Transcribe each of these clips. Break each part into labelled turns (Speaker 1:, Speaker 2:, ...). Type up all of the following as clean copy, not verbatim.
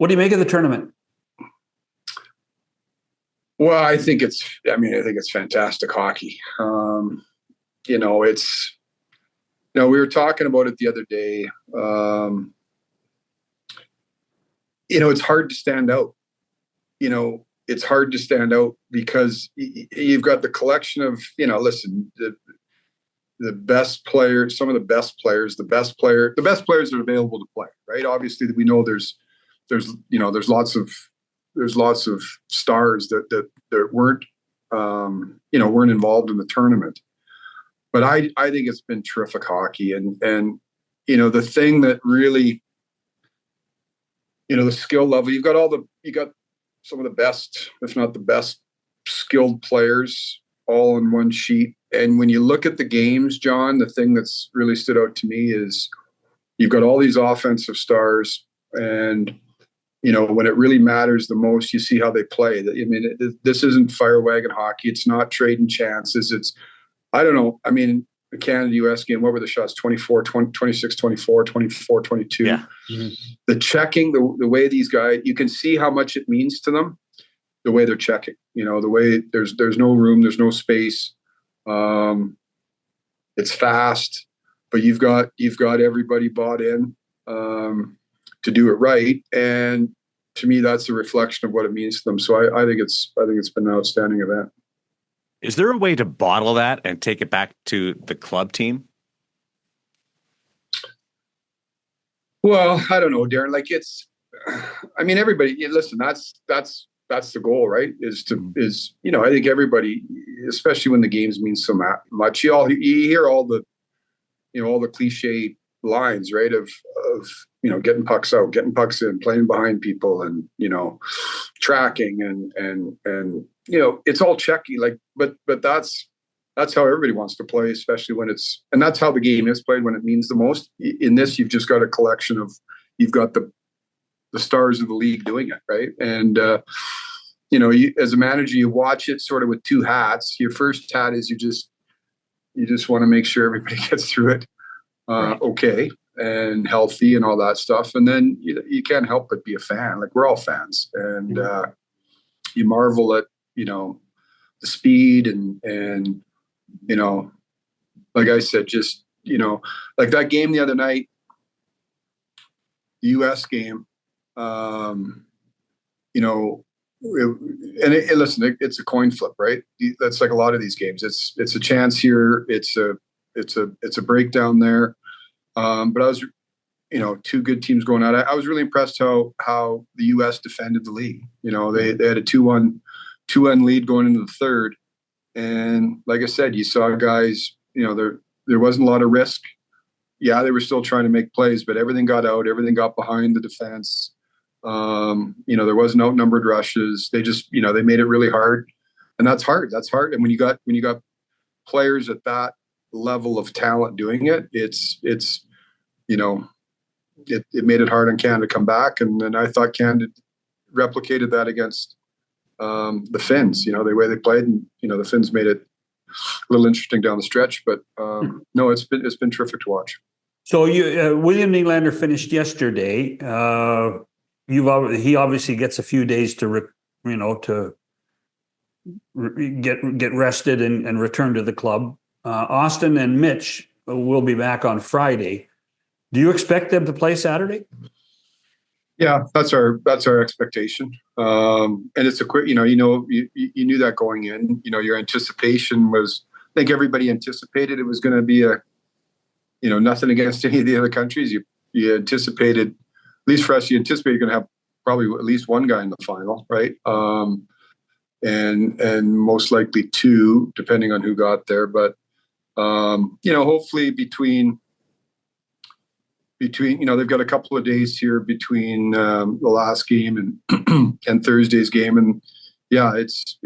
Speaker 1: What do you make of the tournament?
Speaker 2: Well, I think it's fantastic hockey. We were talking about it the other day. It's hard to stand out. It's hard to stand out because you've got the collection of, the best players, some of the best players that are available to play, right? Obviously, we know there's lots of stars that weren't involved in the tournament. But I think it's been terrific hockey, and the thing that really, the skill level, you got some of the best, if not the best, skilled players all on one sheet. And when you look at the games, John, the thing that's really stood out to me is you've got all these offensive stars, and when it really matters the most, you see how they play. This isn't fire wagon hockey. It's not trading chances. It's, I don't know. The Canada-US game, what were the shots? 24, 20, 26, 24, 24, 22.
Speaker 1: Yeah. Mm-hmm.
Speaker 2: The checking, the way these guys, you can see how much it means to them, the way they're checking. The way there's no room, there's no space. It's fast, but you've got everybody bought in to do it right. And to me, that's a reflection of what it means to them. So I think it's been an outstanding event.
Speaker 3: Is there a way to bottle that and take it back to the club team?
Speaker 2: Well, I don't know, Darren. Everybody, listen, that's the goal, right? I think everybody, especially when the games mean so much, you hear all the cliche lines, right? Of getting pucks out, getting pucks in, playing behind people, and tracking and it's all checky. But that's how everybody wants to play, especially when and that's how the game is played when it means the most. In this, you've just got a collection of, you've got the stars of the league doing it, right? And you, as a manager, you watch it sort of with two hats. Your first hat is you just want to make sure everybody gets through it okay and healthy and all that stuff. And then you can't help but be a fan. We're all fans, and you marvel at the speed and like I said, just like that game the other night, the U.S. game. Listen, it's a coin flip, right? That's like a lot of these games. It's a chance here. It's a breakdown there. But I was, two good teams going at it. I was really impressed how the U.S. defended the league. They had a 2-1 lead going into the third, and like I said, you saw guys. There wasn't a lot of risk. Yeah, they were still trying to make plays, but everything got out. Everything got behind the defense. There wasn't outnumbered rushes. They just, they made it really hard, and that's hard. That's hard. And when you got players at that level of talent doing it, it made it hard on Canada to come back. And then I thought Canada replicated that against the Finns. The way they played, and the Finns made it a little interesting down the stretch. But no, it's been terrific to watch.
Speaker 1: So William Nylander finished yesterday. He obviously gets a few days to get rested and return to the club. Austin and Mitch will be back on Friday. Do you expect them to play Saturday?
Speaker 2: Yeah, that's our expectation. And it's a quick, you knew that going in. Your anticipation was, I think everybody anticipated it was going to be nothing against any of the other countries. You anticipated, at least for us, you anticipated you're going to have probably at least one guy in the final, right? And most likely two, depending on who got there. But hopefully between they've got a couple of days here between the last game and Thursday's game, and yeah, it's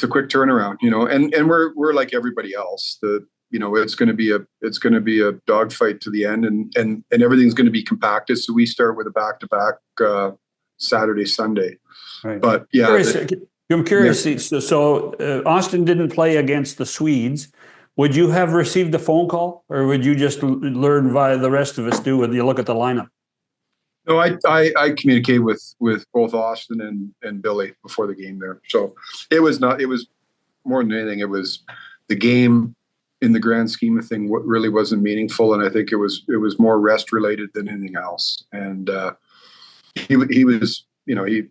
Speaker 2: a quick turnaround, and we're like everybody else. It's going to be a dogfight to the end, and everything's going to be compacted. So we start with a back-to-back Saturday, Sunday.
Speaker 1: Right.
Speaker 2: But yeah,
Speaker 1: I'm curious. Yeah. So Austin didn't play against the Swedes. Would you have received a phone call, or would you just learn via the rest of us do when you look at the lineup?
Speaker 2: No, I communicated with both Austin and Billy before the game there. So it was more than anything, it was the game in the grand scheme of thing, what really wasn't meaningful. And I think it was more rest related than anything else. And he was, if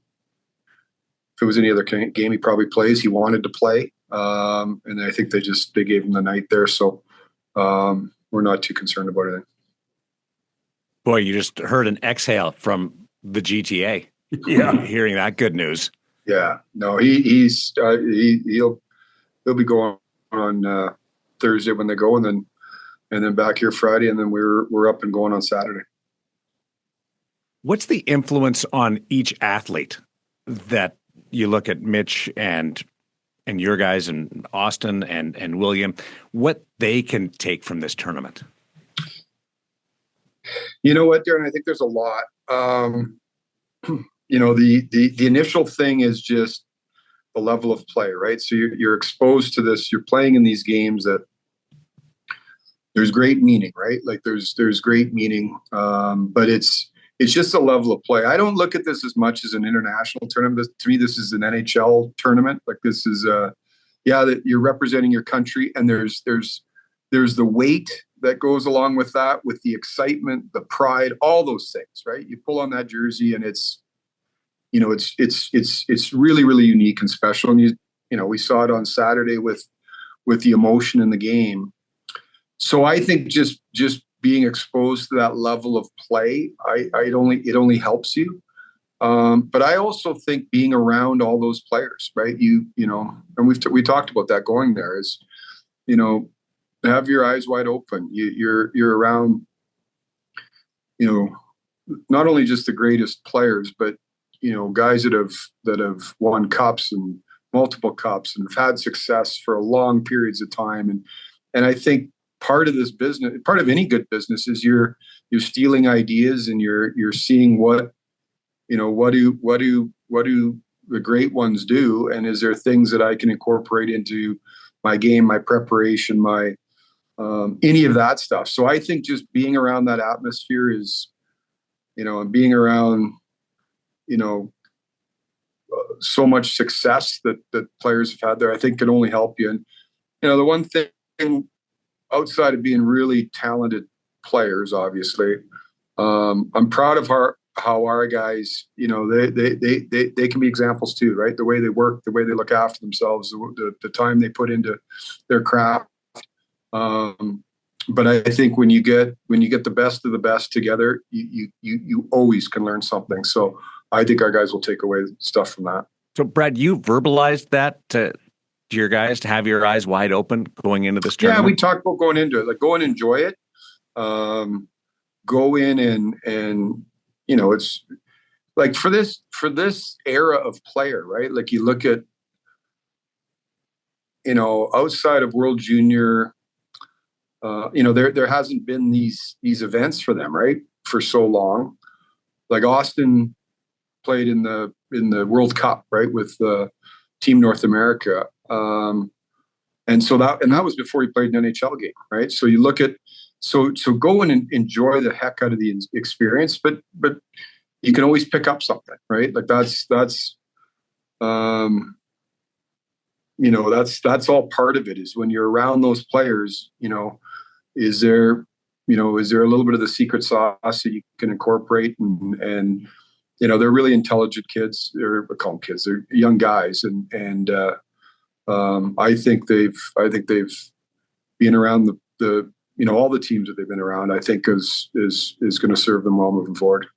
Speaker 2: it was any other game he probably plays, he wanted to play. And I think they gave him the night there. So we're not too concerned about it.
Speaker 3: Boy, you just heard an exhale from the GTA.
Speaker 1: Yeah.
Speaker 3: Hearing that good news.
Speaker 2: Yeah, no, he'll be going on Thursday when they go, and then back here Friday, and then we're up and going on Saturday.
Speaker 3: What's the influence on each athlete that you look at Mitch and your guys and Austin and William, what they can take from this tournament?
Speaker 2: You know what, Darren? I think there's a lot. The initial thing is just the level of play, right? So you're exposed to this. You're playing in these games that there's great meaning, right? Like there's great meaning, but it's just a level of play. I don't look at this as much as an international tournament. To me, this is an NHL tournament. Like this is that you're representing your country, and there's the weight that goes along with that, with the excitement, the pride, all those things, right? You pull on that jersey, and it's really, really unique and special. And we saw it on Saturday with the emotion in the game. So I think just being exposed to that level of play, it only helps you. But I also think being around all those players, right? And we talked about that going there is, have your eyes wide open. You're around, not only just the greatest players, but guys that have won cups and multiple cups and have had success for long periods of time. And I think part of this business, part of any good business, is you're stealing ideas, and you're seeing what do the great ones do, and is there things that I can incorporate into my game, my preparation, my any of that stuff. So I think just being around that atmosphere is, and being around, so much success that players have had there, I think can only help you. And, the one thing outside of being really talented players, obviously, I'm proud of how our guys, they can be examples too, right? The way they work, the way they look after themselves, the time they put into their craft. But I think when you get the best of the best together, you always can learn something. So I think our guys will take away stuff from that.
Speaker 3: So Brad, you verbalized that to your guys to have your eyes wide open going into this tournament?
Speaker 2: Yeah, we talked about going into it, like go and enjoy it. Go in and it's like for this era of player, right? Like you look at, outside of World Junior, there hasn't been these events for them, right? For so long. Like Austin played in the World Cup, right, with Team North America, and that was before he played an NHL game, right? So you look at so go and enjoy the heck out of the experience, but you can always pick up something, right? Like that's all part of it. Is when you're around those players, is there a little bit of the secret sauce that you can incorporate, and they're really intelligent kids. They're kids. They're young guys, and I think they've been around the all the teams that they've been around. I think is going to serve them well moving forward.